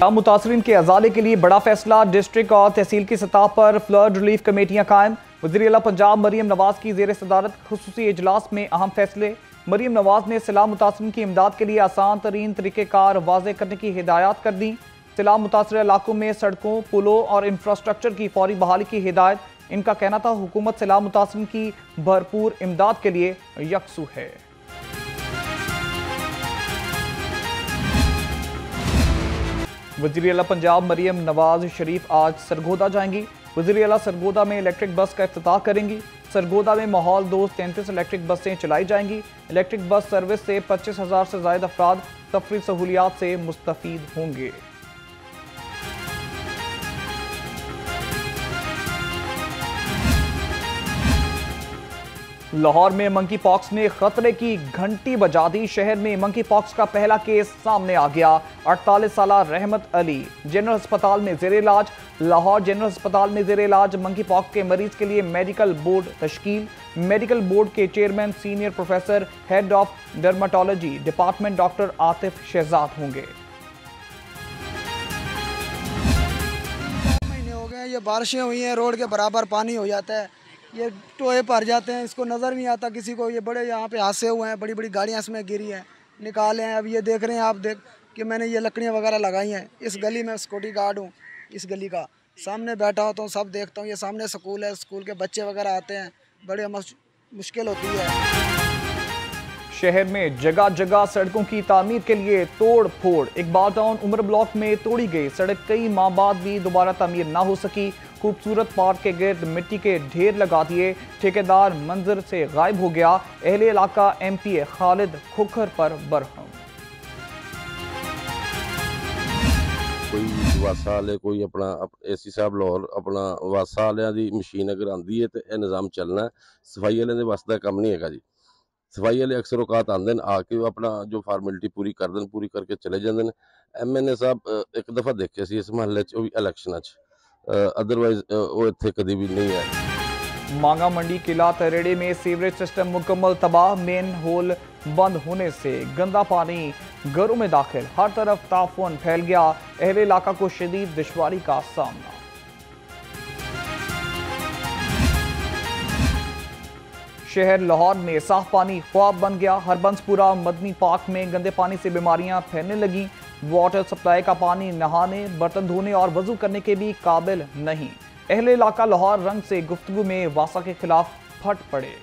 मुतासरीन के अजाले के लिए बड़ा फैसला, डिस्ट्रिक्ट और तहसील की सतह पर फ्लड रिलीफ कमेटियां कायम। वज़ीर आला पंजाब मरियम नवाज की ज़ेर सदारत खुसूसी इजलास में अहम फैसले। मरियम नवाज ने सैलाब मुतासरीन की इमदाद के लिए आसान तरीन तरीक़ेकार वाज़े करने की हिदायत कर दी। सैलाब मुतासर इलाकों में सड़कों, पुलों और इंफ्रास्ट्रक्चर की फौरी बहाली की हिदायत। इनका कहना था हुकूमत सैलाब मुतासरीन की भरपूर इमदाद के लिए यकसू है। वज़ीर आला पंजाब मरियम नवाज शरीफ आज सरगोदा जाएंगी। वज़ीर आला सरगोदा में इलेक्ट्रिक बस का इफ्तिताह करेंगी। सरगोदा में माहौल दोस्त 33 इलेक्ट्रिक बसें चलाई जाएंगी। इलेक्ट्रिक बस सर्विस से 25,000 से ज़ायद अफराद तफरी सहूलियात से मुस्तफ़ीद होंगे। लाहौर में मंकी पॉक्स ने खतरे की घंटी बजा दी। शहर में मंकी पॉक्स का पहला केस सामने आ गया। 48 साल रहमत अली जनरल अस्पताल में जेर इलाज। लाहौर जनरल अस्पताल में जेर इलाज मंकी पॉक्स के मरीज के लिए मेडिकल बोर्ड तश्कील। मेडिकल बोर्ड के chairman senior professor head of dermatology department doctor Atif Shahzad होंगे। महीने हो गए, ये बारिशें हुई हैं, रोड के बराबर पानी हो जाता है, ये टोए भर जाते हैं, इसको नज़र नहीं आता किसी को। ये बड़े यहाँ पे हादसे हुए हैं, बड़ी बड़ी गाड़ियाँ इसमें गिरी हैं, निकाले हैं। अब ये देख रहे हैं आप देख कि मैंने ये लकड़ियाँ वगैरह लगाई हैं। इस गली में सिक्योरिटी गार्ड हूँ, इस गली का सामने बैठा होता हूँ, सब देखता हूँ। ये सामने स्कूल है, स्कूल के बच्चे वगैरह आते हैं, बड़े मुश्किल होती है। शहर में जगह जगह सड़कों की तामीर के लिए तोड़ फोड़। इकबाल टाउन उमर ब्लॉक में तोड़ी गई सड़क कई माह बाद भी दोबारा तामीर ना हो सकी। खूबसूरत पार्क के गिर्द मिट्टी के ढेर लगा दिए। ठेकेदार मंजर से गायब हो गया। अहले इलाका एमपीए खालिद खोखर पर बरहम। कोई वासा वाले कोई अपना एसी साहब लाहौर अपना वासा वालियां दी मशीन अगर आंदी है तो यह निज़ाम चलना है। सफाई वाले वास का कम नहीं है जी। सफाई वाले अक्सर औकात आते हैं, आके अपना जो फार्मेलिटी पूरी कर दें, पूरी करके चले जाते हैं। MNA साहब एक दफ़ा देखे सी इस महल्ले च, भी इलैक्शन अदरवाइज वो इत्थे कभी भी नहीं है। मांगा मंडी किला तरेड़े में सीवरेज सिस्टम मुकम्मल तबाह। मेन होल बंद होने से गंदा पानी घरों में दाखिल। हर तरफ ताफून फैल गया। अहले इलाका को शदीद दुश्वारी का सामना। शहर लाहौर में साफ पानी ख्वाब बन गया। हरबंसपुरा मदनी पार्क में गंदे पानी से बीमारियां फैलने लगी। वाटर सप्लाई का पानी नहाने, बर्तन धोने और वजू करने के भी काबिल नहीं। अहले इलाका लाहौर रंग से गुफ्तगू में वासा के खिलाफ फट पड़े।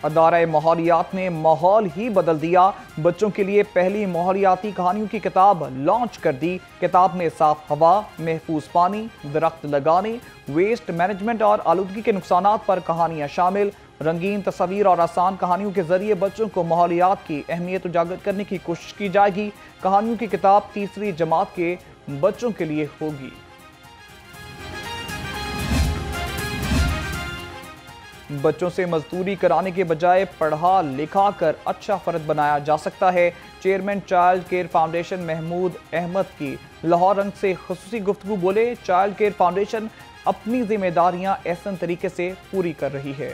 अदारा माहौलियात ने माहौल ही बदल दिया। बच्चों के लिए पहली माहौलियाती कहानियों की किताब लॉन्च कर दी। किताब में साफ हवा, महफूज पानी, दरख्त लगाने, वेस्ट मैनेजमेंट और आलूदगी के नुकसानात पर कहानियां शामिल। रंगीन तस्वीर और आसान कहानियों के जरिए बच्चों को माहौलियात की अहमियत उजागर करने की कोशिश की जाएगी। कहानियों की किताब तीसरी जमात के बच्चों के लिए होगी। बच्चों से मजदूरी कराने के बजाय पढ़ा लिखा कर अच्छा फर्द बनाया जा सकता है। Chairman child care foundation Mahmood Ahmed की लाहौर रंग से खुसूसी गुफ्तगू बोले। चाइल्ड केयर फाउंडेशन अपनी जिम्मेदारियां एहसन तरीके से पूरी कर रही है।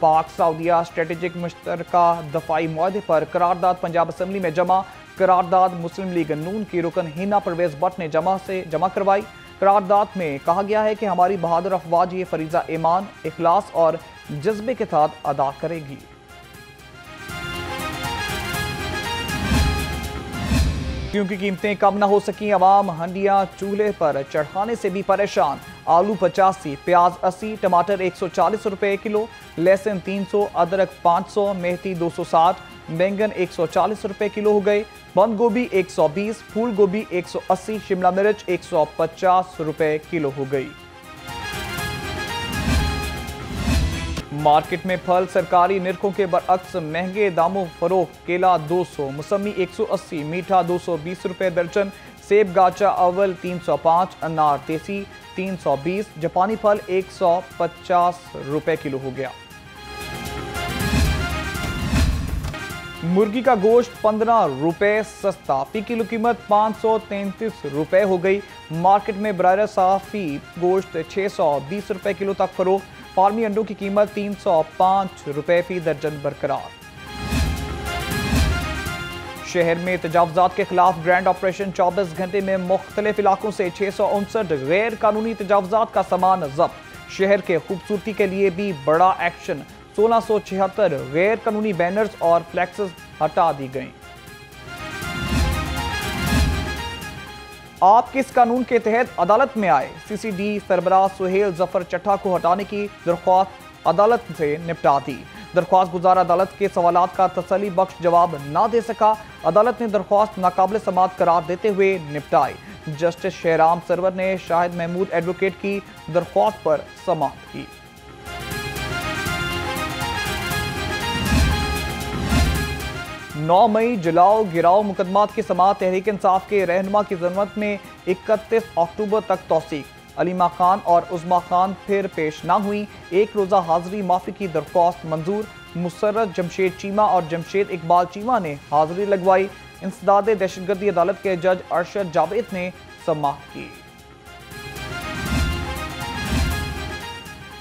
पाक सऊदिया स्ट्रेटेजिक मुश्तरका दफाई मुआहदे पर करारदाद पंजाब असम्बली में जमा। करारदाद मुस्लिम लीग नून की रुकन हिना परवेज भट्ट ने जमा करवाई। करारदाद में कहा गया है कि हमारी बहादुर अफवाज ये फरीजा ईमान, इखलास और जज्बे के साथ अदा करेगी। क्योंकि कीमतें कम ना हो सकी, अवाम हंडियां चूल्हे पर चढ़ाने से भी परेशान। आलू 85, प्याज 80, टमाटर 140 रुपए किलो, लहसुन 300, अदरक 500, मेथी 260, बैंगन 140 रुपए किलो हो गए। बंद गोभी 120, फूल गोभी 180, शिमला मिर्च 150 रुपए किलो हो गई। मार्केट में फल सरकारी निरखों के बरअक्स महंगे दामों फरोख्त। केला 200, मौसमी 180, मीठा 220 रुपए दर्जन, सेब गाचा अव्वल 305, अनार देसी 320, जापानी फल 150 रुपए किलो हो गया। मुर्गी का गोश्त 15 रुपए सस्ता, फी किलो कीमत 533 रुपए हो गई। मार्केट में ब्रायलर साफी गोश्त 620 रुपए किलो तक फरोख्त। फार्मी अंडों की कीमत 305 रुपए फी दर्जन बरकरार। शहर में तजावुजात के खिलाफ ग्रैंड ऑपरेशन 24 घंटे में मुख्तलिफ इलाकों से 659 गैर कानूनी तजावुजात का सामान जब्त। शहर के खूबसूरती के लिए भी बड़ा एक्शन, 1676 गैर कानूनी बैनर्स और फ्लैक्सेस हटा दी गई। आप किस कानून के तहत अदालत में आए? सीसीडी सरबराह सुहेल जफर चट्टा को हटाने की दरख्वास्त अदालत से निपटा दी। दरख्वास्त गुजार अदालत के सवालात का तसल्ली बख्श जवाब ना दे सका। अदालत ने दरख्वास्त नाकाबिल समाअत करार देते हुए निपटाई। जस्टिस शहराम सरवर ने शाहिद महमूद एडवोकेट की दरख्वास्त पर समाअत की। नौ मई जलाओ गिराओ मुकदमात की समाअत तहरीक इंसाफ के रहनुमा की ज़मानत में 31 अक्टूबर तक तौसीक। अलीमा खान और उज़मा खान फिर पेश ना हुई। एक रोज़ा हाजिरी माफी की दरख्वास्त मंजूर। मुसर्रत जमशेद चीमा और जमशेद इकबाल चीमा ने हाजिरी लगवाई। इंसदाद दहशतगर्दी अदालत के जज अरशद जावेद ने समाअत की।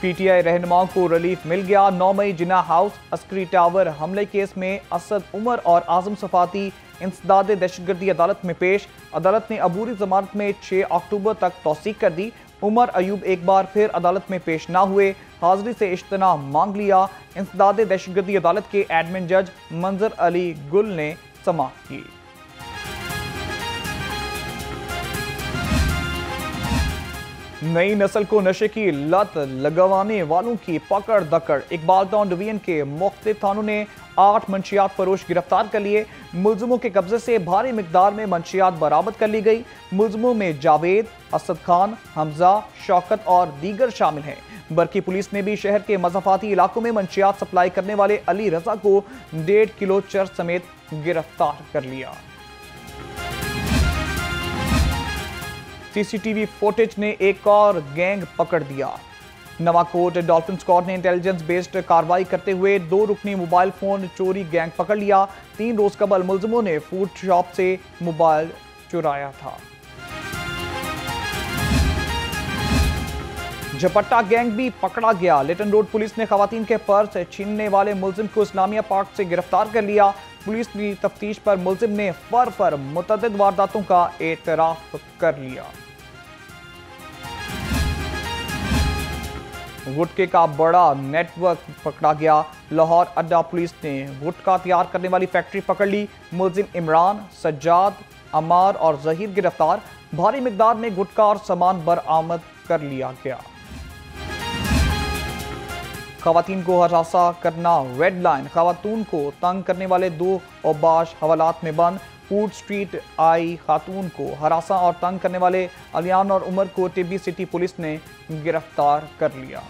पीटीआई रहनुमाओं को रिलीफ मिल गया। 9 मई जिन्ना हाउस अस्करी टावर हमले केस में असद उमर और आजम सफाती इंसदाद दहशतगर्दी अदालत में पेश। अदालत ने अबूरी जमानत में 6 अक्टूबर तक तौसीक कर दी। उमर अयूब एक बार फिर अदालत में पेश ना हुए, हाजिरी से इज्तिनाब मांग लिया। इंसदाद दहशतगर्दी अदालत के एडमिन जज मंजर अली गुल ने समाअत की। नई नस्ल को नशे की लत लगवाने वालों की पकड़ दकड़। इकबाल टाउन डिवीजन के मुख्तलिफ थानों ने 8 मंशियात फरोश गिरफ्तार कर लिए। मुलजिमों के कब्जे से भारी मिकदार में मंशियात बरामद कर ली गई। मुलजिमों में जावेद, असद खान, हमजा, शौकत और दीगर शामिल हैं। बरकी पुलिस ने भी शहर के मज़ाफाती इलाकों में मंशियात सप्लाई करने वाले अली रजा को 1.5 किलो चरस समेत गिरफ्तार कर लिया। सीसीटीवी फुटेज ने एक और गैंग पकड़ दिया। नवाकोट डॉल्फिन स्क्वाड ने इंटेलिजेंस बेस्ड कार्रवाई करते हुए 2 रुकनी मोबाइल फोन चोरी गैंग पकड़ लिया। 3 रोज कबल मुलजिमों ने फूड शॉप से मोबाइल चुराया था। झपट्टा गैंग भी पकड़ा गया। लिटन रोड पुलिस ने खवातीन के पर्स छीनने वाले मुलजिम को इस्लामिया पार्क से गिरफ्तार कर लिया। पुलिस की तफ्तीश पर मुलजिम ने फर मुतअद्दिद वारदातों का एतराफ कर लिया। गुटके का बड़ा नेटवर्क पकड़ा गया। लाहौर अड्डा पुलिस ने गुटखा तैयार करने वाली फैक्ट्री पकड़ ली। मुलजिम इमरान, सज्जाद, अमार और जहीर गिरफ्तार। भारी मिकदार में गुटखा और सामान बरामद कर लिया गया। खवातीन को हरासा करना रेड लाइन। खवातून को तंग करने वाले 2 औबाश हवालात में बंद। फूड स्ट्रीट आई खातून को हरासा और तंग करने वाले अलियान और उमर को टिब्बी सिटी पुलिस ने गिरफ्तार कर लिया।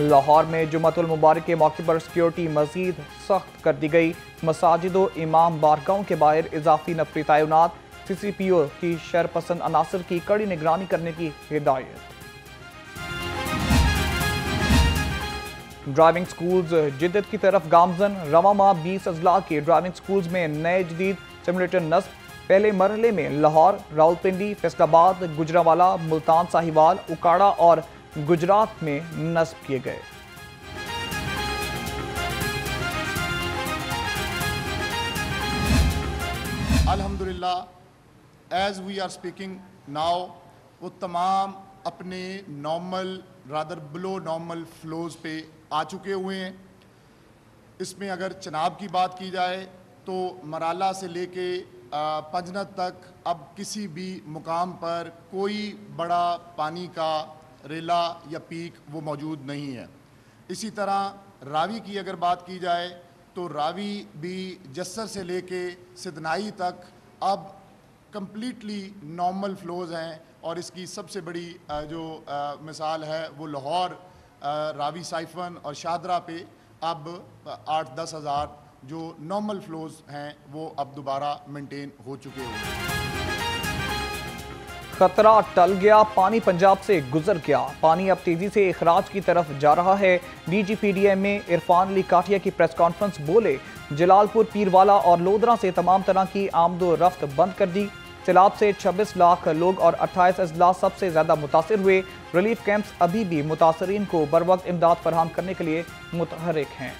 लाहौर में जुम्मतुल मुबारक के मौके पर सिक्योरिटी मजीद सख्त कर दी गई। मसाजिदों इमाम बारगाहों के बाहर इजाफी नफरी तैनात। सीसीपीओ की शरपसंद अनासर की कड़ी निगरानी करने की हिदायत। ड्राइविंग स्कूल्स जिद्दत की तरफ गामजन। रवा माह 20 अजला के ड्राइविंग स्कूल्स में नए जदीद सिमुलेटर नस्ब। पहले मरहले में लाहौर, रावलपिंडी, फैसलाबाद, गुजरावाला, मुल्तान साहिवाल, उकाड़ा और गुजरात में नस्ब किए गए। अल्हम्दुलिल्लाह, as we are speaking now, वो तमाम अपने normal rather below normal flows पे आ चुके हुए हैं। इसमें अगर चनाब की बात की जाए तो मराला से लेके पंजनत तक अब किसी भी मुकाम पर कोई बड़ा पानी का रेला या पीक वो मौजूद नहीं है। इसी तरह रावी की अगर बात की जाए तो रावी भी जस्सर से लेके सिदनाई तक अब कम्प्लीटली नॉर्मल फ्लोज हैं। और इसकी सबसे बड़ी जो मिसाल है वो लाहौर रावी साइफन और शादरा पे अब 8-10 हज़ार जो नॉर्मल फ्लोज हैं वो अब दोबारा मेंटेन हो चुके हैं। खतरा टल गया। पानी पंजाब से गुजर गया। पानी अब तेजी से इखराज की तरफ जा रहा है। DGPDM में इरफान अली काठिया की प्रेस कॉन्फ्रेंस बोले, जलालपुर, पीरवाला और लोधरा से तमाम तरह की आमदो रफ्त बंद कर दी। सैलाब से 26 लाख लोग और 28 अजला सबसे ज्यादा मुतासिर हुए। रिलीफ कैंप्स अभी भी मुतासरीन को बर वक्त इमदाद फराहम करने के लिए मुतहरिक हैं।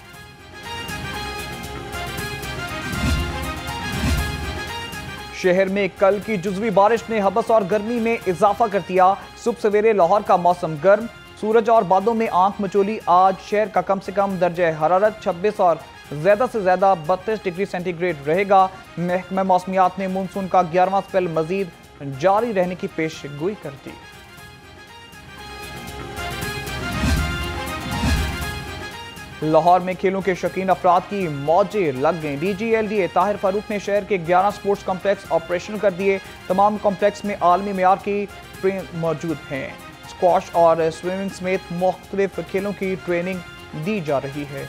शहर में कल की जुज़वी बारिश ने हबस और गर्मी में इजाफा कर दिया। सुबह सवेरे लाहौर का मौसम गर्म, सूरज और बादलों में आंख मचोली। आज शहर का कम से कम दर्जा हरारत 26 और ज़्यादा से ज़्यादा 32 डिग्री सेंटीग्रेड रहेगा। महकमा मौसमियात ने मानसून का 11वां स्पेल मजीद जारी रहने की पेशगोई कर दी। लाहौर में खेलों के शौकीन अफराद की मौजें लग गईं। DGLDA ताहिर फारूक ने शहर के 11 स्पोर्ट्स कॉम्प्लेक्स ऑपरेशनल कर दिए। तमाम कॉम्प्लेक्स में आलमी मेयार की ट्रेन मौजूद हैं। स्क्वॉश और स्विमिंग समेत मुख्तलिफ खेलों की ट्रेनिंग दी जा रही है।